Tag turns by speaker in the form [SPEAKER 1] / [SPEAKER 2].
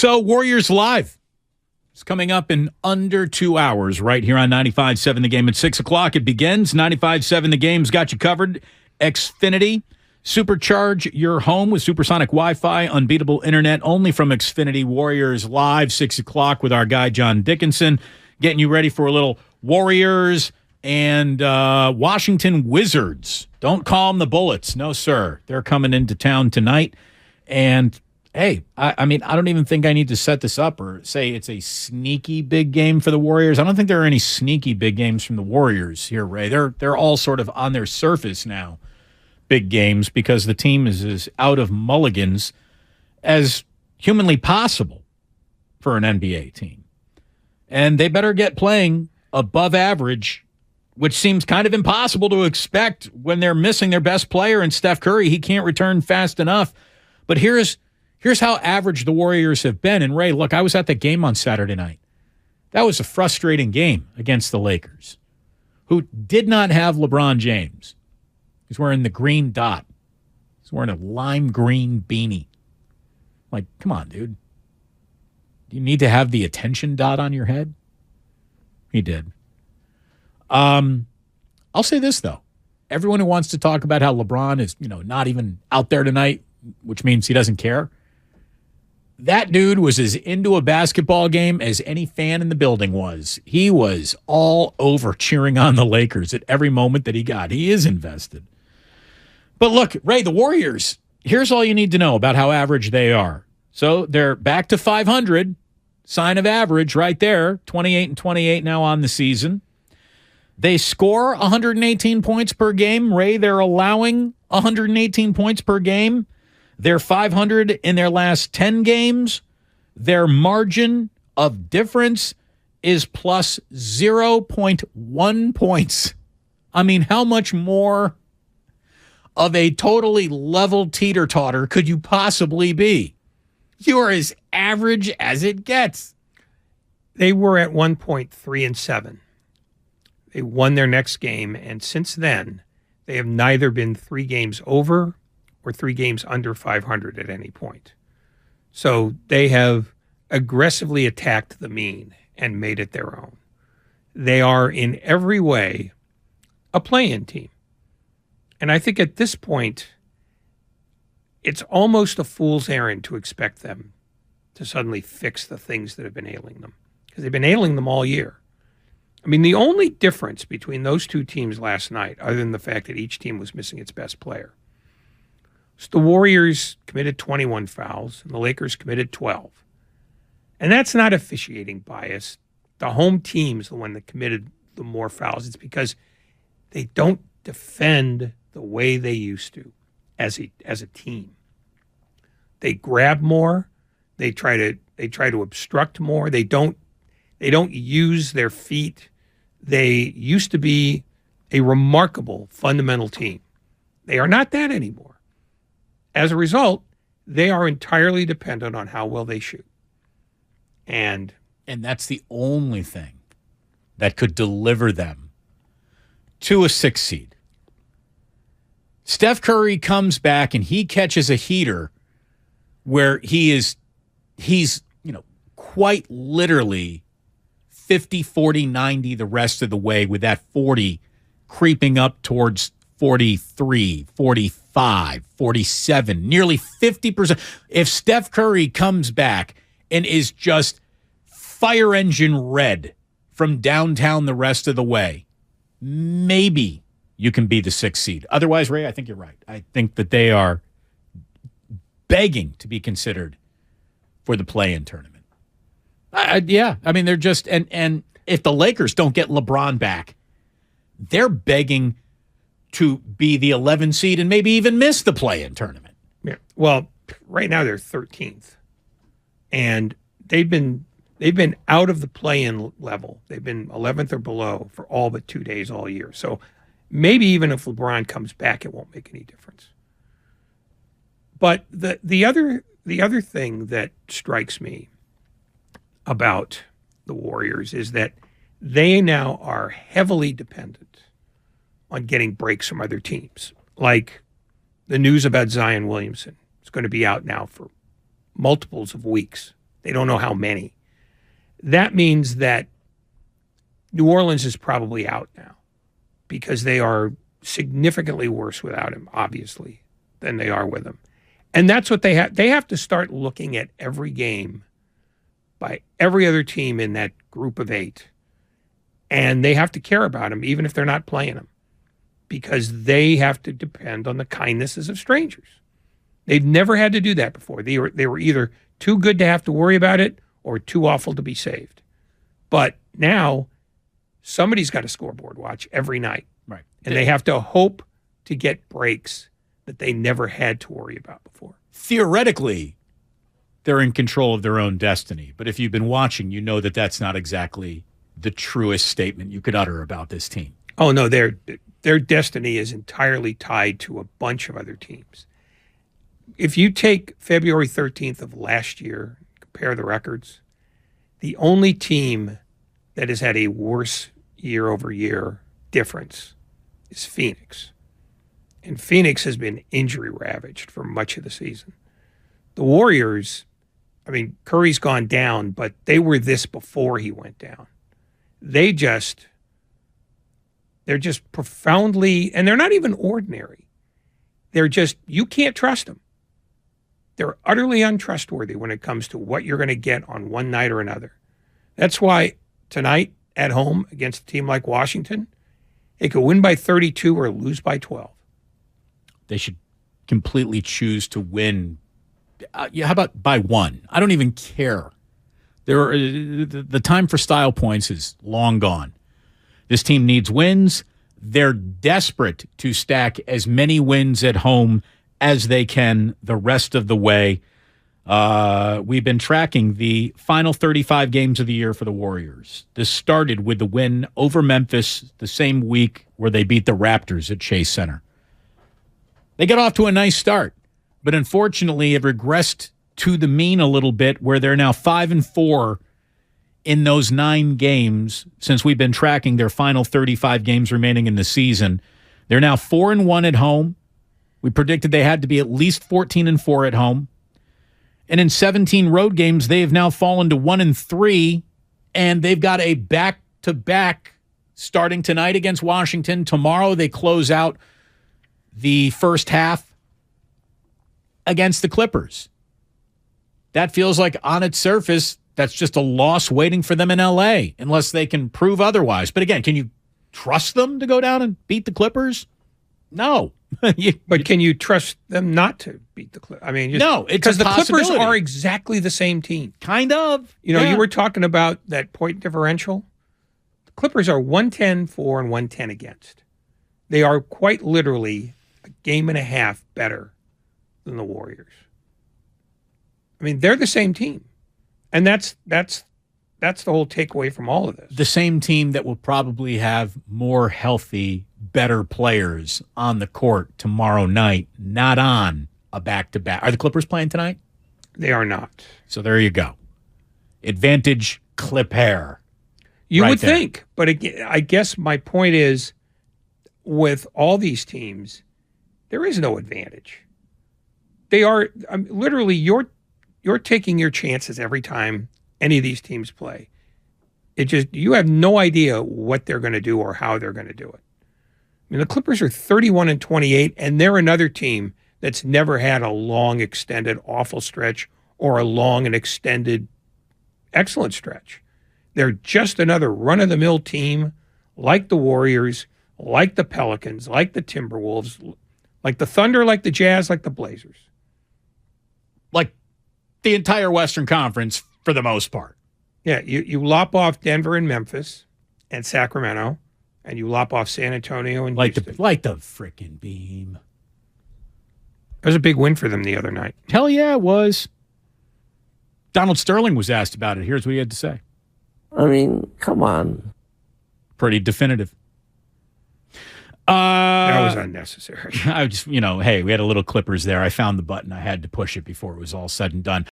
[SPEAKER 1] So Warriors Live is coming up in under 2 hours right here on 95.7 The Game. At 6 o'clock it begins. 95.7 The Game's got you covered. Xfinity. Supercharge your home with supersonic Wi-Fi, unbeatable internet only from Xfinity. Warriors Live, 6 o'clock with our guy John Dickinson, getting you ready for a little Warriors and Washington Wizards. Don't call them the Bullets. No, sir. They're coming into town tonight. And, hey, I mean, I don't even think I need to set this up or say it's a sneaky big game for the Warriors. I don't think there are any sneaky big games from the Warriors here, Ray. They're all sort of on their surface now. Big games because the team is as out of mulligans as humanly possible for an NBA team. And they better get playing above average, which seems kind of impossible to expect when they're missing their best player in Steph Curry. He can't return fast enough. But here's how average the Warriors have been. And Ray, look, I was at the game on Saturday night. That was a frustrating game against the Lakers, who did not have LeBron James. He's wearing the green dot. He's wearing a lime green beanie. Like, come on, dude. Do you need to have the attention dot on your head? He did. I'll say this, though. Everyone who wants to talk about how LeBron is, not even out there tonight, which means he doesn't care. That dude was as into a basketball game as any fan in the building was. He was all over cheering on the Lakers at every moment that he got. He is invested. But look, Ray, the Warriors, here's all you need to know about how average they are. So they're back to 500, sign of average right there, 28-28 now on the season. They score 118 points per game. Ray, they're allowing 118 points per game. They're 500 in their last 10 games. Their margin of difference is plus 0.1 points. I mean, how much more of a totally level teeter-totter could you possibly be? You are as average as it gets.
[SPEAKER 2] They were at 1.3-7. They won their next game, and since then, they have neither been 3 games over or 3 games under 500 at any point. So they have aggressively attacked the mean and made it their own. They are in every way a play-in team. And I think at this point, it's almost a fool's errand to expect them to suddenly fix the things that have been ailing them, because they've been ailing them all year. I mean, the only difference between those two teams last night, other than the fact that each team was missing its best player, was the Warriors committed 21 fouls and the Lakers committed 12. And that's not officiating bias. The home team's the one that committed the more fouls. It's because they don't defend the way they used to as a team. They grab more. They try to obstruct more. They don't use their feet. They used to be a remarkable fundamental team. They are not that anymore. As a result, they are entirely dependent on how well they shoot. And
[SPEAKER 1] that's the only thing that could deliver them to a 6 seed. Steph Curry comes back and he catches a heater where he's quite literally 50, 40, 90 the rest of the way, with that 40 creeping up towards 43, 45, 47, nearly 50%. If Steph Curry comes back and is just fire engine red from downtown the rest of the way, maybe you can be the 6th seed. Otherwise, Ray, I think you're right. I think that they are begging to be considered for the play-in tournament. Yeah, I mean, they're just, and if the Lakers don't get LeBron back, they're begging to be the 11 seed and maybe even miss the play-in tournament.
[SPEAKER 2] Yeah. Well, right now they're 13th, and they've been out of the play-in level. They've been 11th or below for all but 2 days all year. So maybe even if LeBron comes back, it won't make any difference. But the other thing that strikes me about the Warriors is that they now are heavily dependent on getting breaks from other teams. Like the news about Zion Williamson is going to be out now for multiples of weeks They don't know how many. That means that New Orleans is probably out now because they are significantly worse without him, obviously, than they are with him. And that's what they have. They have to start looking at every game by every other team in that group of 8. And they have to care about him, even if they're not playing him, because they have to depend on the kindnesses of strangers. They've never had to do that before. They were either too good to have to worry about it or too awful to be saved. But now somebody's got a scoreboard watch every night.
[SPEAKER 1] Right.
[SPEAKER 2] And they have to hope to get breaks that they never had to worry about before.
[SPEAKER 1] Theoretically, they're in control of their own destiny. But if you've been watching, you know that that's not exactly the truest statement you could utter about this team.
[SPEAKER 2] Oh, no, their destiny is entirely tied to a bunch of other teams. If you take February 13th of last year, compare the records, the only team that has had a worse year-over-year difference is Phoenix. And Phoenix has been injury-ravaged for much of the season. The Warriors, I mean, Curry's gone down, but they were this before he went down. They're just profoundly, and they're not even ordinary. They're just, you can't trust them. They're utterly untrustworthy when it comes to what you're going to get on one night or another. That's why tonight at home against a team like Washington, they could win by 32 or lose by 12.
[SPEAKER 1] They should completely choose to win. How about by 1? I don't even care. The time for style points is long gone. This team needs wins. They're desperate to stack as many wins at home as they can the rest of the way. We've been tracking the final 35 games of the year for the Warriors. This started with the win over Memphis the same week where they beat the Raptors at Chase Center. They got off to a nice start, but unfortunately it regressed to the mean a little bit where they're now 5-4 in those 9 games since we've been tracking their final 35 games remaining in the season. They're now 4-1 at home. We predicted they had to be at least 14-4 at home. And in 17 road games, they have now fallen to 1-3, and they've got a back-to-back starting tonight against Washington. Tomorrow they close out the first half against the Clippers. That feels like on its surface, that's just a loss waiting for them in L.A. unless they can prove otherwise. But again, can you trust them to go down and beat the Clippers? No.
[SPEAKER 2] But can you trust them not to beat the Clippers? I mean,
[SPEAKER 1] no,
[SPEAKER 2] because the Clippers are exactly the same team.
[SPEAKER 1] Kind of.
[SPEAKER 2] You know, you were talking about that point differential. The Clippers are 110 for and 110 against. They are quite literally a game and a half better than the Warriors. I mean, they're the same team. And that's the whole takeaway from all of this.
[SPEAKER 1] The same team that will probably have more healthy, better players on the court tomorrow night, not on a back-to-back. Are the Clippers playing tonight?
[SPEAKER 2] They are not.
[SPEAKER 1] So there you go. Advantage Clipper.
[SPEAKER 2] You would think. But I guess my point is, with all these teams, there is no advantage. They are literally, you're taking your chances every time any of these teams play. You have no idea what they're going to do or how they're going to do it. I mean, the Clippers are 31-28, and they're another team that's never had a long, extended, awful stretch or a long and extended, excellent stretch. They're just another run-of-the-mill team like the Warriors, like the Pelicans, like the Timberwolves, like the Thunder, like the Jazz, like the Blazers.
[SPEAKER 1] Like the entire Western Conference for the most part.
[SPEAKER 2] Yeah, you lop off Denver and Memphis and Sacramento, and you lop off San Antonio and Houston.
[SPEAKER 1] Like the frickin' beam.
[SPEAKER 2] It was a big win for them the other night.
[SPEAKER 1] Hell yeah, it was. Donald Sterling was asked about it. Here's what he had to say.
[SPEAKER 3] I mean, come on.
[SPEAKER 1] Pretty definitive.
[SPEAKER 2] That was unnecessary.
[SPEAKER 1] I just, hey, we had a little Clippers there. I found the button. I had to push it before it was all said and done.